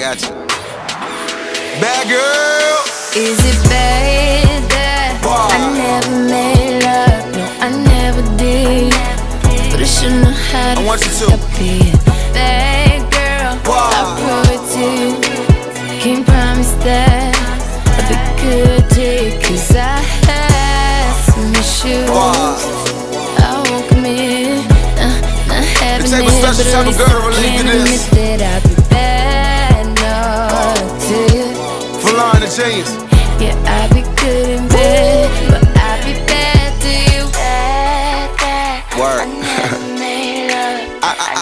got you. Bad girl. Is it bad that I never made love? No, I never did. But I should know how to stop being bad girl. I'll prove it to you. Can't promise that I'll be good to you, 'cause I have some issues. I won't commit, not having it, but at least I can admit that I'll be bad enough to you. Yeah, I'll be good in bed, but I'll be bad to you. Word.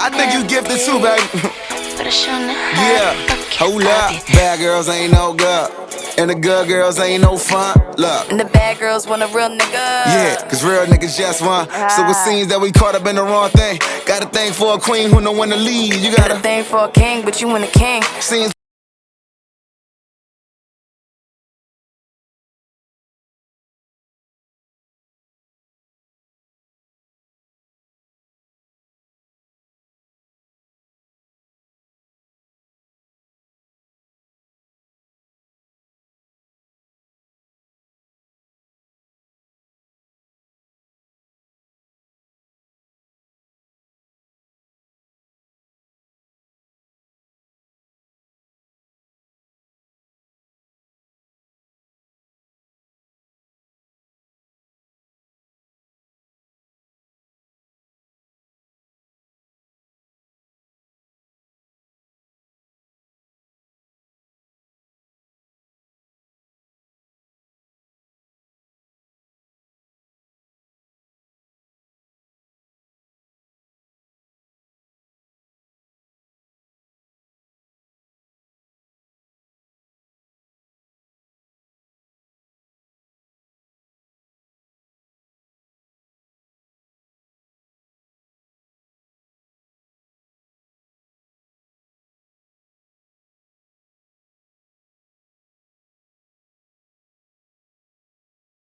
I think you gifted too, baby. Yeah, hold up. Bad girls ain't no good, and the good girls ain't no fun. Look, And the bad girls want a real nigga. yeah, 'cause real niggas just one. So it seems that we caught up in the wrong thing. Got a thing for a queen who know when to leave. You got a thing for a king, but you want a king. Seems